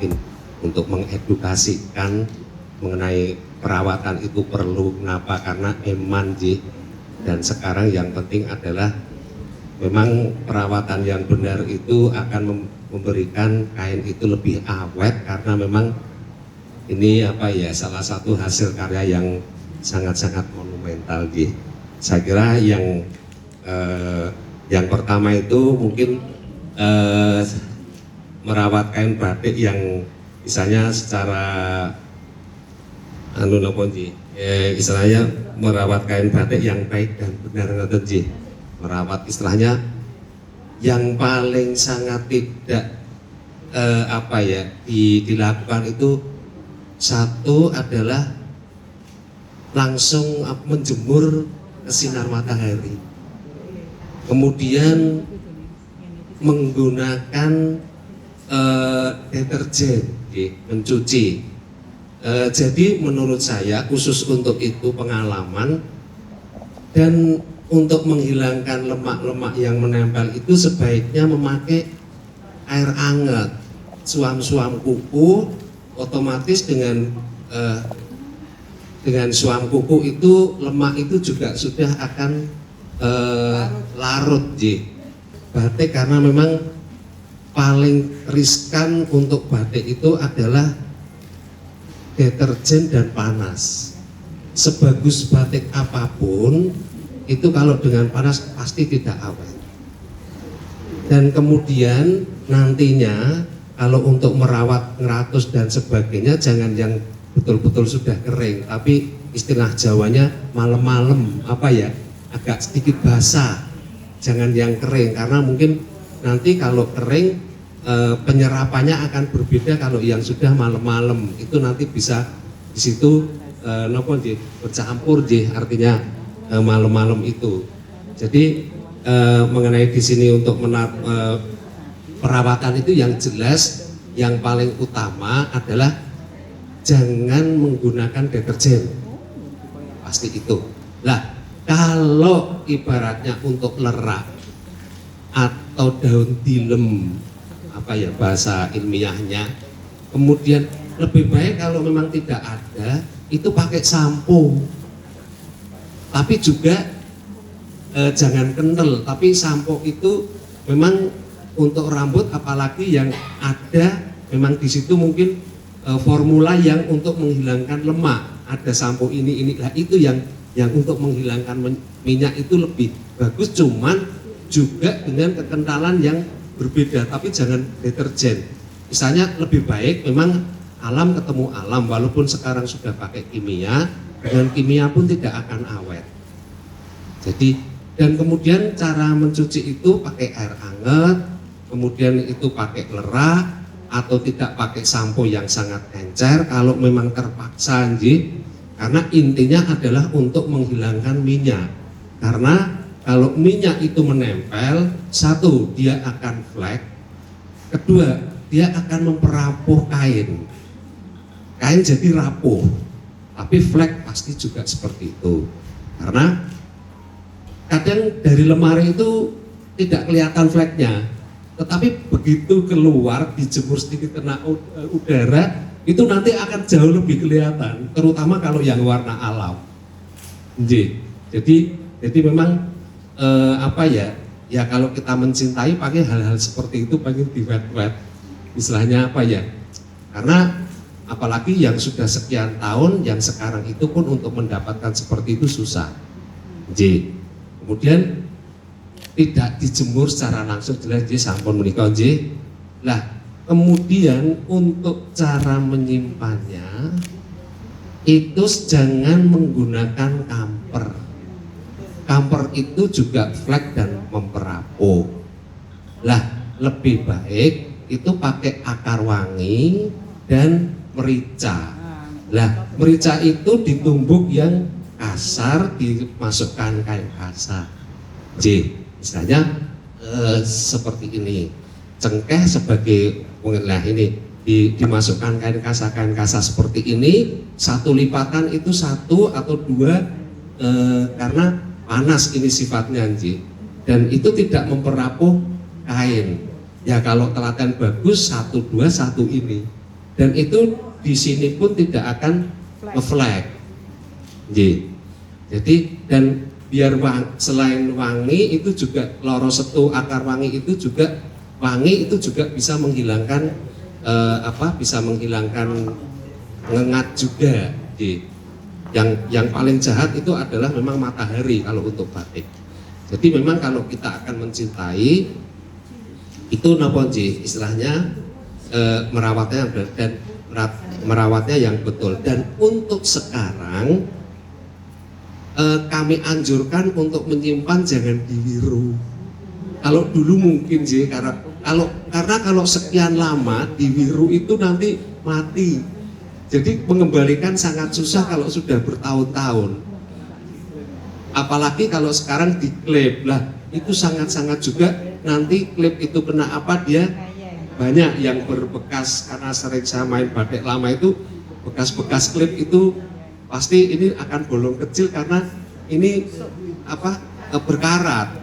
mungkin untuk mengedukasikan mengenai perawatan itu perlu. Kenapa? Karena eman Ji. Dan sekarang yang penting adalah memang perawatan yang benar itu akan memberikan kain itu lebih awet, karena memang ini apa ya, salah satu hasil karya yang sangat-sangat monumental Ji. Saya kira yang pertama itu mungkin merawat kain batik yang misalnya secara istilahnya merawat kain batik yang baik dan benar, merawat istilahnya yang paling sangat tidak dilakukan itu, satu adalah langsung menjemur ke sinar matahari, kemudian menggunakan deterjen mencuci. Jadi menurut saya khusus untuk itu pengalaman, dan untuk menghilangkan lemak-lemak yang menempel itu sebaiknya memakai air hangat, suam-suam kuku. Otomatis dengan suam kuku itu lemak itu juga sudah akan larut Ji. Batik, karena memang paling riskan untuk batik itu adalah deterjen dan panas. Sebagus batik apapun itu kalau dengan panas pasti tidak awet. Dan kemudian nantinya kalau untuk merawat ngeratus dan sebagainya, jangan yang betul-betul sudah kering, tapi istilah Jawanya malam-malam agak sedikit basah, jangan yang kering, karena mungkin nanti kalau kering penyerapannya akan berbeda. Kalau yang sudah malam-malam itu nanti bisa di situ bercampur artinya malam-malam itu. Jadi mengenai di sini untuk perawatan itu yang jelas yang paling utama adalah jangan menggunakan deterjen, pasti itu. Lah, kalau ibaratnya untuk lerak atau daun tilem, bahasa ilmiahnya, kemudian lebih baik kalau memang tidak ada itu pakai sampo, tapi juga jangan kental. Tapi sampo itu memang untuk rambut, apalagi yang ada memang di situ mungkin formula yang untuk menghilangkan lemak, ada sampo ini lah, itu yang untuk menghilangkan minyak itu lebih bagus, cuman juga dengan kekentalan yang berbeda, tapi jangan deterjen. Misalnya lebih baik memang alam ketemu alam, walaupun sekarang sudah pakai kimia, dengan kimia pun tidak akan awet. Jadi, dan kemudian cara mencuci itu pakai air hangat, kemudian itu pakai lerak, atau tidak pakai sampo yang sangat encer kalau memang terpaksa karena intinya adalah untuk menghilangkan minyak. Karena kalau minyak itu menempel, satu, dia akan flek, kedua, dia akan memperapuh kain jadi rapuh, tapi flek pasti juga seperti itu. Karena kadang dari lemari itu tidak kelihatan fleknya, tetapi begitu keluar dijemur sedikit kena udara, itu nanti akan jauh lebih kelihatan, terutama kalau yang warna alam. Jadi memang ya kalau kita mencintai pakai hal-hal seperti itu, pengen diwet-wet, istilahnya karena apalagi yang sudah sekian tahun, yang sekarang itu pun untuk mendapatkan seperti itu susah. Kemudian tidak dijemur secara langsung, jelas sampun menika lah. Kemudian untuk cara menyimpannya itu jangan menggunakan kamper. Kamper itu juga flek dan memperapuh. Lah, lebih baik itu pakai akar wangi dan merica. Lah, merica itu ditumbuk yang kasar, dimasukkan kain kasar. Misalnya seperti ini. Cengkeh sebagai ini dimasukkan kain kasar seperti ini, satu lipatan itu satu atau dua, karena panas ini sifatnya dan itu tidak memperapuh kain. Ya kalau telaten bagus satu dua satu ini, dan itu di sini pun tidak akan ngeflag. Jadi dan biar selain wangi itu juga loro setu akar wangi itu juga bisa menghilangkan bisa menghilangkan ngengat juga. Yang paling jahat itu adalah memang matahari kalau untuk batik. Jadi memang kalau kita akan mencintai itu napa istilahnya merawatnya dan merawatnya yang betul. Dan untuk sekarang kami anjurkan untuk menyimpan jangan diwiru. Kalau dulu mungkin karena kalau sekian lama diwiru itu nanti mati. Jadi mengembalikan sangat susah kalau sudah bertahun-tahun. Apalagi kalau sekarang diklip lah, itu sangat-sangat juga nanti klip itu kena apa dia banyak yang berbekas karena sering saya main batik lama itu bekas-bekas klip itu pasti ini akan bolong kecil karena ini berkarat.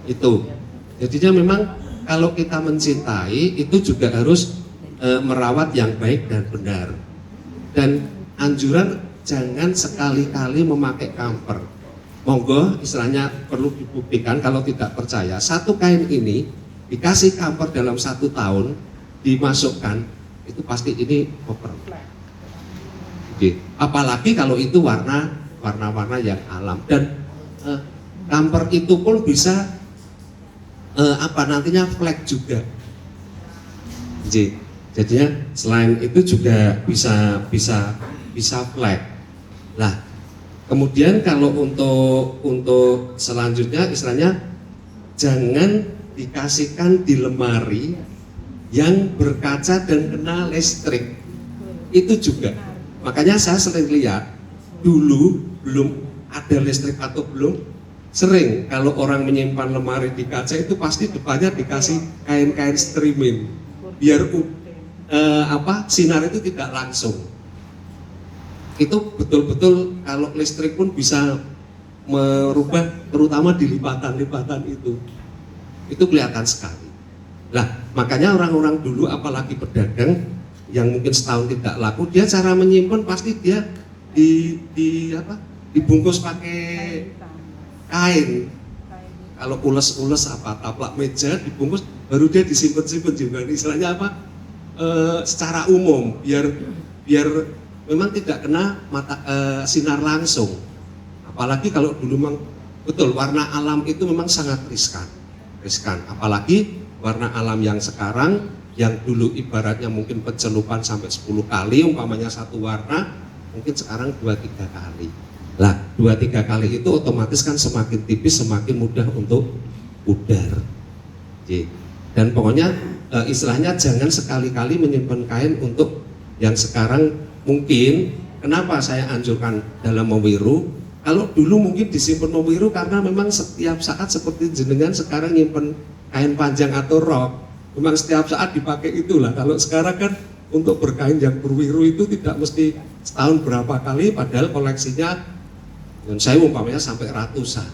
Itu. Jadinya memang kalau kita mencintai itu juga harus merawat yang baik dan benar. Dan anjuran jangan sekali-kali memakai kamper. Monggo istilahnya perlu dibuktikan kalau tidak percaya. Satu kain ini dikasih kamper dalam 1 tahun dimasukkan itu pasti ini koper. Apalagi kalau itu warna-warna yang alam dan kamper itu pun bisa nantinya flag juga. Jadinya selain itu juga bisa flag. Nah, kemudian kalau untuk selanjutnya istilahnya jangan dikasihkan di lemari yang berkaca dan kena listrik. Itu juga. Makanya saya sering lihat dulu belum ada listrik atau belum sering kalau orang menyimpan lemari di kaca itu pasti depannya dikasih kain-kain streaming biar sinar itu tidak langsung. Itu betul-betul kalau listrik pun bisa merubah terutama di lipatan-lipatan itu kelihatan sekali. Nah makanya orang-orang dulu apalagi pedagang yang mungkin setahun tidak laku dia cara menyimpan pasti dia dibungkus pakai kain. Kalau ules-ules taplak meja dibungkus baru dia disimpan juga. Istilahnya secara umum biar memang tidak kena sinar langsung. Apalagi kalau dulu memang betul warna alam itu memang sangat riskan. Apalagi warna alam yang sekarang yang dulu ibaratnya mungkin pencelupan sampai 10 kali umpamanya satu warna mungkin sekarang 2-3 kali. Lah 2-3 kali itu otomatis kan semakin tipis semakin mudah untuk pudar. Dan pokoknya istilahnya jangan sekali-kali menyimpan kain untuk yang sekarang mungkin kenapa saya anjurkan dalam mewiru. Kalau dulu mungkin disimpan mewiru karena memang setiap saat seperti jenengan sekarang nyimpen kain panjang atau rok memang setiap saat dipakai itulah. Kalau sekarang kan untuk berkain yang berwiru itu tidak mesti setahun berapa kali padahal koleksinya dan saya umpamanya sampai ratusan.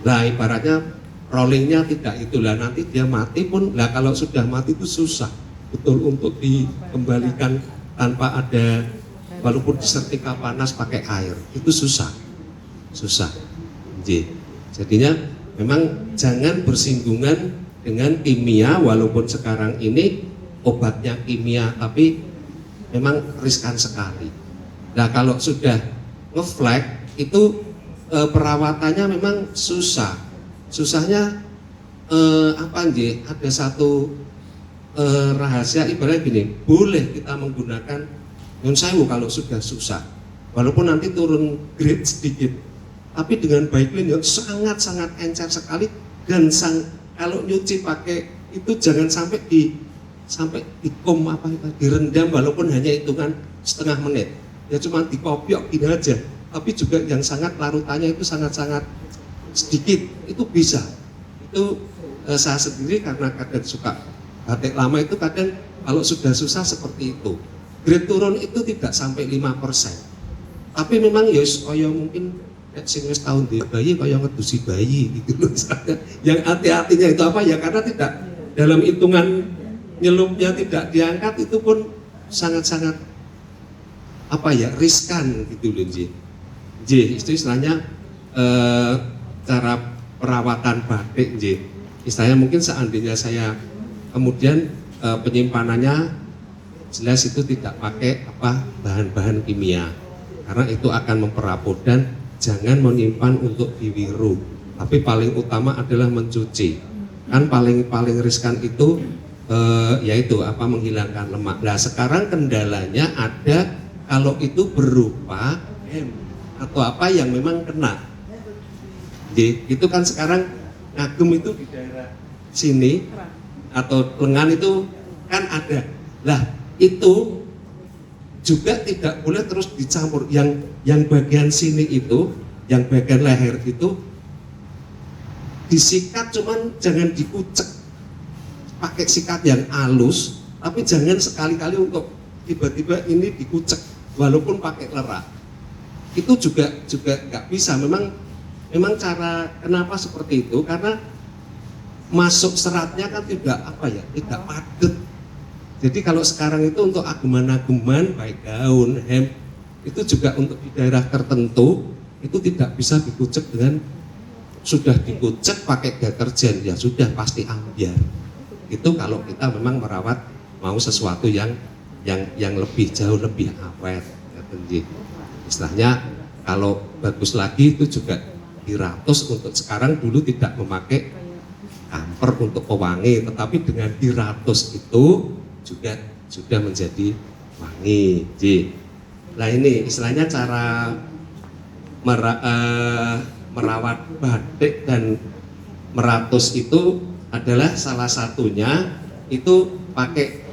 Nah ibaratnya rollingnya tidak itulah nanti dia mati pun lah kalau sudah mati itu susah betul untuk dikembalikan tanpa ada walaupun disetrika panas pakai air itu susah. Jadinya memang jangan bersinggungan dengan kimia walaupun sekarang ini obatnya kimia tapi memang riskan sekali. Nah kalau sudah ngeflag itu perawatannya memang susah. Susahnya ada satu rahasia ibaratnya gini, boleh kita menggunakan nyun sewu kalau sudah susah, walaupun nanti turun grade sedikit, tapi dengan Baiklin yang sangat-sangat encer sekali dan kalau nyuci pakai itu jangan sampai direndam walaupun hanya hitungan setengah menit, ya cuma dikopiok gini aja, tapi juga yang sangat larutannya itu sangat-sangat sedikit itu bisa. Itu saya sendiri karena kadang suka batik lama itu kadang kalau sudah susah seperti itu grade turun itu tidak sampai 5%, tapi memang ya kaya mungkin sing wis tahun di bayi kaya ngedusi bayi gitu loh. Yang hati-hatinya itu apa ya karena tidak dalam hitungan nyelupnya tidak diangkat itu pun sangat-sangat apa ya, riskan gitu loh Nji. Itu istilahnya cara perawatan batik Nji. Istilahnya mungkin seandainya saya kemudian penyimpanannya jelas itu tidak pakai bahan-bahan kimia, karena itu akan memperabot. Dan jangan menyimpan untuk diwiru, tapi paling utama adalah mencuci. Kan paling riskan itu yaitu menghilangkan lemak. Nah sekarang kendalanya ada kalau itu berupa hem atau apa yang memang kena. Jadi itu kan sekarang ngagem itu di daerah sini atau lengan itu kan ada. Lah itu juga tidak boleh terus dicampur. Yang bagian sini itu, yang bagian leher itu disikat, cuman jangan dikucek. Pakai sikat yang halus, tapi jangan sekali-kali untuk tiba-tiba ini dikucek walaupun pakai lerah. Itu juga nggak bisa. Memang cara kenapa seperti itu, karena masuk seratnya kan tidak tidak padat. Jadi kalau sekarang itu untuk ageman-ageman baik gaun, hem, itu juga untuk di daerah tertentu itu tidak bisa dikucek dengan sudah dikucek pakai deterjen, ya sudah pasti ambiar. Itu kalau kita memang merawat mau sesuatu yang lebih jauh lebih awet. Istilahnya kalau bagus lagi itu juga diratus. Untuk sekarang dulu tidak memakai kamper untuk pewangi, tetapi dengan diratus itu juga sudah menjadi wangi. Nah ini istilahnya cara merawat batik dan meratus itu adalah salah satunya itu pakai,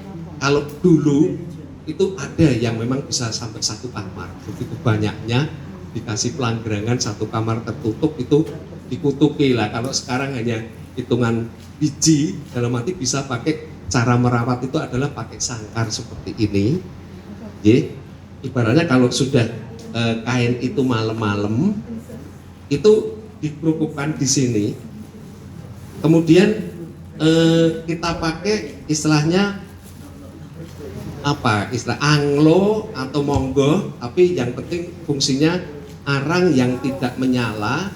kalau dulu itu ada yang memang bisa sampai satu kamar, begitu banyaknya dikasih pelanggerangan satu kamar tertutup itu dikutuki lah. Kalau sekarang hanya hitungan biji, dalam arti bisa pakai, cara merawat itu adalah pakai sangkar seperti ini. Ibaratnya kalau sudah kain itu malam-malam itu dikerupukkan di sini, kemudian kita pakai istilahnya istilah anglo atau monggo, tapi yang penting fungsinya arang yang tidak menyala,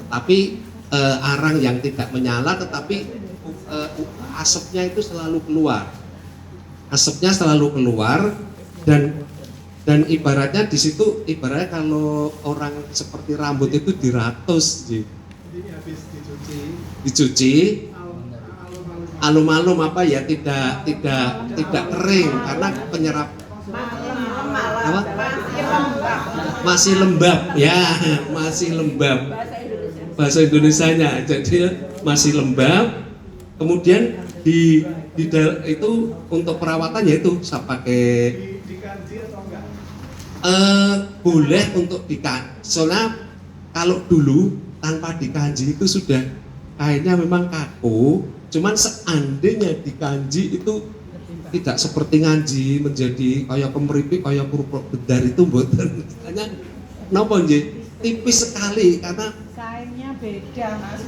tapi arang yang tidak menyala tetapi asapnya itu selalu keluar, dan ibaratnya di situ ibaratnya kalau orang seperti rambut itu diratus, jadi habis dicuci alum-alum tidak kering karena penyerap masih lembab ya, masih lembab bahasa Indonesianya, jadi masih lembab. Kemudian itu untuk perawatan yaitu saya pakai boleh untuk dikanji. Soalnya kalau dulu tanpa dikanji itu sudah kainnya memang kaku. Cuman seandainya dikanji itu tidak seperti nganji menjadi kayak kemeripi, kayak kerupuk bedar itu mboten. Istilahnya napa nggih? Tipis sekali karena kainnya beda Mas.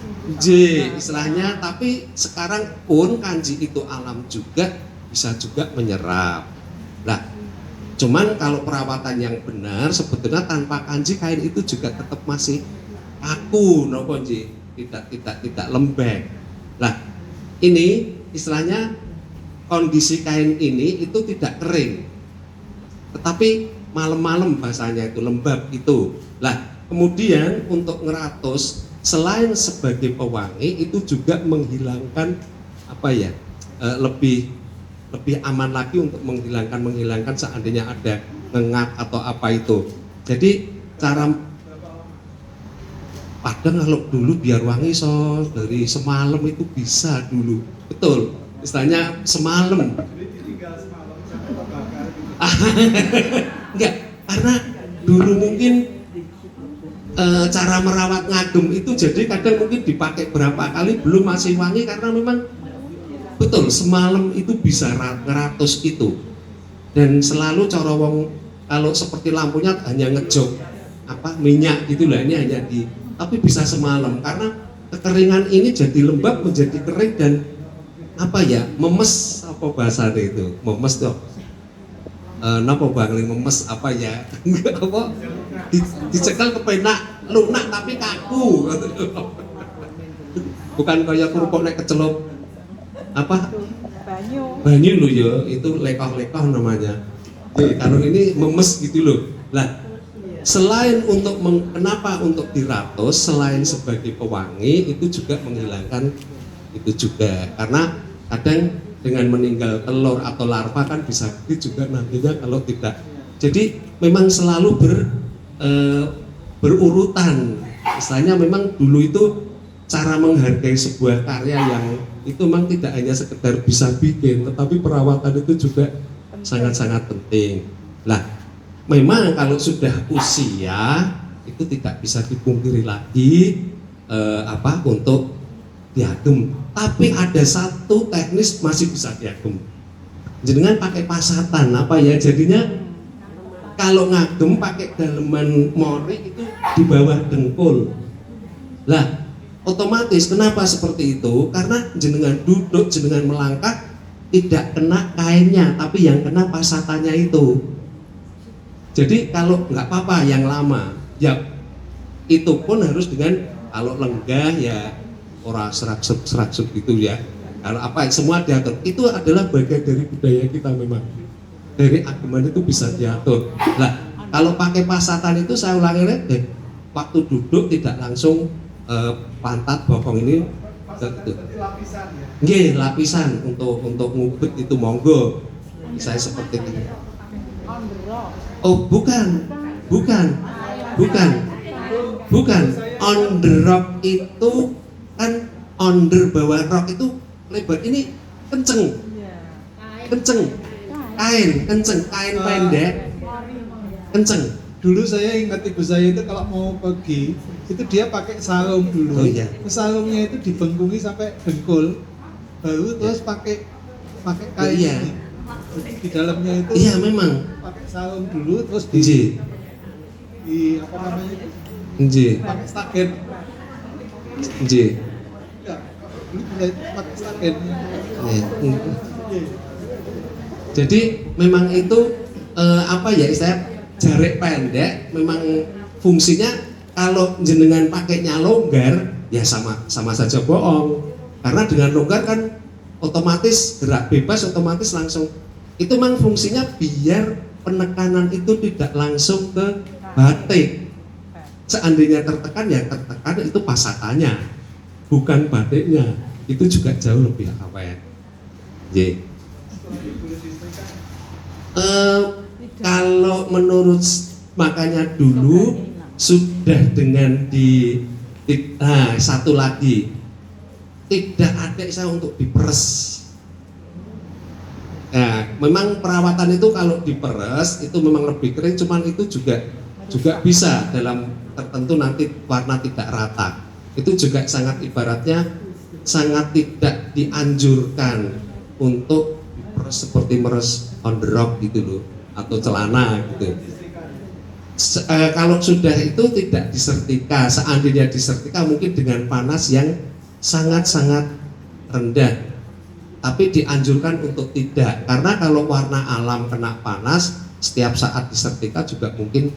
Istilahnya, tapi sekarang pun kanji itu alam juga bisa juga menyerap. Nah, cuman kalau perawatan yang benar sebetulnya tanpa kanji kain itu juga tetap masih kaku, napa nggih? Tidak lembek. Nah, ini istilahnya kondisi kain ini itu tidak kering, tetapi malam-malam bahasanya itu lembab itu. Lah kemudian untuk ngeratus selain sebagai pewangi itu juga menghilangkan lebih aman lagi untuk menghilangkan seandainya ada ngengat atau apa itu. Jadi cara padahal kalau dulu biar wangi dari semalam itu bisa dulu, betul. Istilahnya semalam. Jadi tinggal semalam sampai terbakar. Enggak, karena dulu mungkin cara merawat ngagem itu jadi kadang mungkin dipakai berapa kali belum masih wangi karena memang betul semalam itu bisa ngeratus itu. Dan selalu cara wong kalau seperti lampunya hanya ngejok minyak gitulah, ini hanya tapi bisa semalam karena kekeringan ini jadi lembab menjadi kering dan memes apa bahasanya itu? Memes tuh. Napa bangling memes apa ya? Apa? Dicekel kepenak, lunak tapi kaku. Bukan kayak kerupuk nek kecelup apa? Banyu lho ya, itu lekoh-lekoh namanya. Jadi, kalau ini memes gitu loh. Lah, selain untuk kenapa untuk diratus, selain sebagai pewangi itu juga menghilangkan itu juga, karena kadang dengan meninggal telur atau larva kan bisa juga nantinya kalau tidak. Jadi memang selalu berurutan. Istilahnya memang dulu itu cara menghargai sebuah karya yang itu memang tidak hanya sekedar bisa bikin, tetapi perawatan itu juga sangat-sangat penting. Nah, memang kalau sudah usia itu tidak bisa dipungkiri lagi untuk diagem. Tapi ada satu teknis masih bisa diagem. Jenengan pakai pasatan apa ya? Jadinya kalau ngagem pakai daleman mori itu di bawah dengkul. Lah, otomatis kenapa seperti itu? Karena jenengan duduk, jenengan melangkah tidak kena kainnya, tapi yang kena pasatannya itu. Jadi kalau nggak apa-apa yang lama, ya itu pun harus dengan kalau lenggah ya orang serak-serak gitu ya. Kalau apa semua diatur. Itu adalah bagian dari budaya kita memang. Dari ageman itu bisa diatur. Nah, kalau pakai pasatan itu saya ulangi lagi, waktu duduk tidak langsung pantat bokong ini gitu. Nggih, lapisan untuk ngubet itu monggo. Saya seperti ini. Oh, bukan. On the rock itu kan under bawah rok itu lebar, ini kenceng kain pendek kenceng. Dulu saya ingat ibu saya itu kalau mau pergi itu dia pakai sarung dulu. Oh, iya. Sarungnya itu dibengkungi sampai dengkul, baru terus pakai kain iya. ini. Jadi di dalamnya itu Iya memang pakai sarung dulu terus di apa namanya itu? Pakai stagen. Ya, dulu pakai stagen. Jadi memang itu apa ya istilah jarik pendek memang fungsinya. Kalau jenengan pakainya longgar ya sama saja bohong, karena dengan longgar kan otomatis gerak bebas, otomatis langsung itu memang fungsinya biar penekanan itu tidak langsung ke batik. Seandainya tertekan ya tertekan itu pasatannya, bukan batiknya. Itu juga jauh lebih awet. Kalau menurut makanya dulu sudah dengan satu lagi tidak ada saya untuk diperes. Nah, memang perawatan itu kalau diperes itu memang lebih kering, cuman itu juga bisa dalam tertentu nanti warna tidak rata. Itu juga sangat ibaratnya sangat tidak dianjurkan untuk diperes seperti meres on the rock gitu loh atau celana gitu. Kalau sudah itu tidak disertika, seandainya disertika mungkin dengan panas yang sangat-sangat rendah, tapi dianjurkan untuk tidak, karena kalau warna alam kena panas setiap saat disertika juga mungkin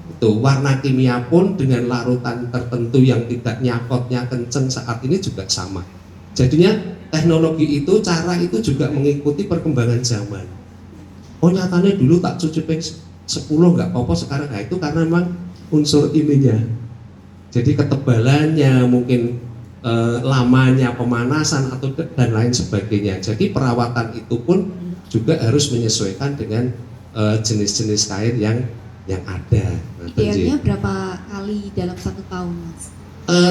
itu warna kimia pun dengan larutan tertentu yang tidak nyakotnya kenceng saat ini juga sama. Jadinya teknologi itu, cara itu juga mengikuti perkembangan zaman. Oh nyatanya dulu tak cuci 10 nggak apa-apa sekarang, nah itu karena memang unsur ininya. Jadi ketebalannya mungkin lamanya pemanasan atau dan lain sebagainya. Jadi perawatan itu pun juga harus menyesuaikan dengan jenis-jenis kain yang ada. Idealnya berapa kali dalam 1 tahun, Mas?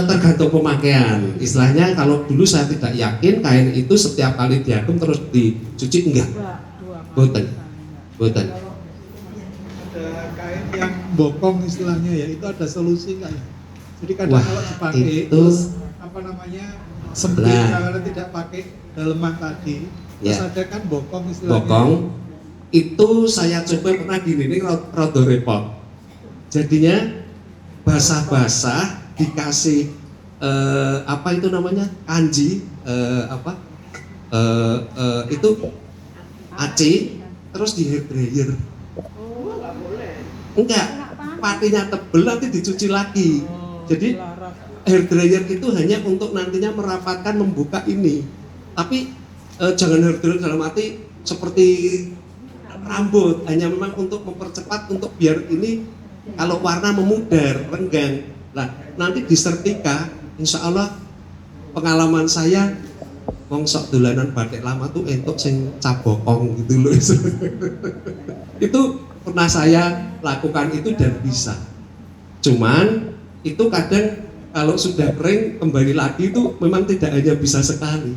Tergantung pemakaian. Istilahnya kalau dulu saya tidak yakin kain itu setiap kali diagem terus dicuci, enggak. Boten. Ada kain yang bokong istilahnya ya, itu ada solusi nggak ya? Jadi kadang kalau dipakai itu apa namanya sempit karena tidak pakai daleman tadi, terus ada kan bokong istilahnya. Bokong itu saya coba pernah gini, ini rada repot. Jadinya basah-basah dikasih apa itu namanya kanji itu aci, terus di hair dryer. Oh, nggak boleh. Enggak, patinya tebel nanti dicuci lagi. Jadi hair dryer itu hanya untuk nantinya merapatkan, membuka ini. Tapi jangan hair dryer dalam arti seperti rambut, hanya memang untuk mempercepat, untuk biar ini kalau warna memudar, renggang. Nah, nanti di setrika, insya Allah pengalaman saya, wong sok dolanan batik lama tuh entuk sing cabokong gitu loh. Itu pernah saya lakukan itu dan bisa. Cuman itu kadang kalau sudah kering kembali lagi itu memang tidak hanya bisa sekali,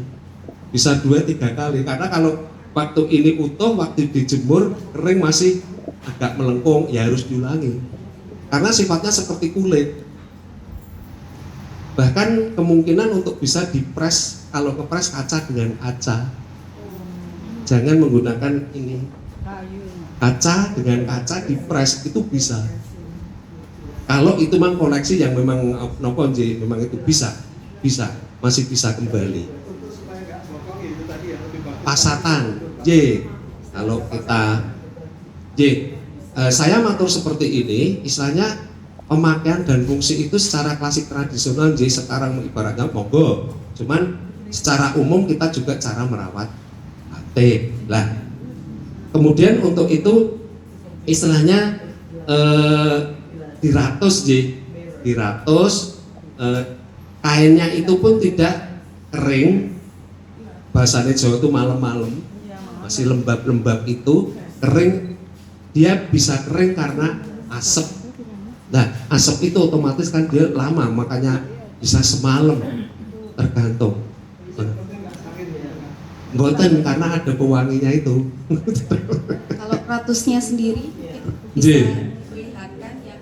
bisa 2-3 kali. Karena kalau waktu ini utuh, waktu dijemur kering masih agak melengkung, ya harus diulangi. Karena sifatnya seperti kulit. Bahkan kemungkinan untuk bisa dipres, kalau ngepres kaca dengan kaca. Jangan menggunakan ini. Kaca dengan kaca dipres itu bisa. Kalau itu memang koleksi yang memang nopo memang itu bisa, masih bisa kembali. Pasatan, kalau kita saya matur seperti ini, istilahnya pemakaian dan fungsi itu secara klasik tradisional sekarang ibaratnya monggo. Cuman secara umum kita juga cara merawat batik. Lah, kemudian untuk itu istilahnya diratus kainnya itu pun tidak kering. Bahasanya Jawa itu malam-malam, masih lembab-lembab itu kering, dia bisa kering karena asap. Nah, asap itu otomatis kan dia lama, makanya bisa semalam, tergantung. Mboten karena ada pewanginya itu. Kalau ratusnya sendiri bisa dilihatkan ya.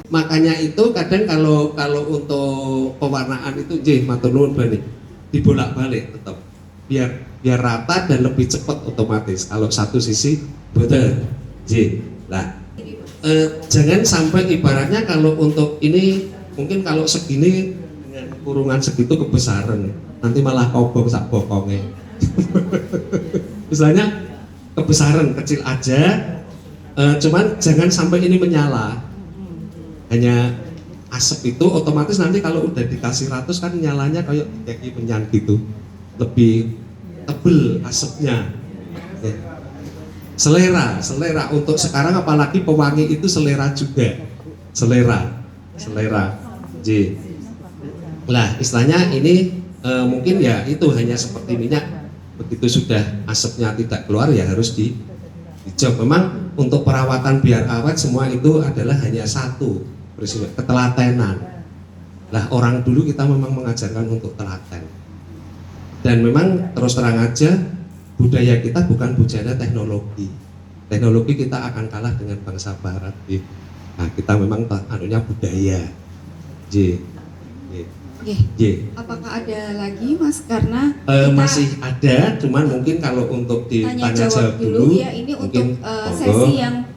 Makanya itu kadang kalau untuk pewarnaan itu matur nuwun bani dibolak-balik tetap biar rata dan lebih cepat otomatis. Kalau satu sisi betul. Lah jangan sampai ibaratnya kalau untuk ini mungkin kalau segini dengan kurungan segitu kebesaran, nanti malah kobong sak bokongnya. Misalnya kebesaran kecil aja, cuman jangan sampai ini menyala. Hanya asap itu otomatis nanti kalau udah dikasih ratus kan nyalanya kayak menyan gitu, lebih tebel asapnya. Selera untuk sekarang apalagi pewangi itu selera juga, selera. Lah istilahnya ini mungkin ya itu hanya seperti minyak, begitu sudah asapnya tidak keluar ya harus dijok. Memang untuk perawatan biar awet semua itu adalah hanya satu prinsip, ketelatenan. Lah orang dulu kita memang mengajarkan untuk telaten. Dan memang terus terang aja budaya kita bukan budaya teknologi. Teknologi kita akan kalah dengan bangsa barat. Nah, kita memang anunya budaya. Apakah ada lagi Mas? Karena masih ada, cuman mungkin kalau untuk ditanya jawab dulu ya ini untuk sesi yang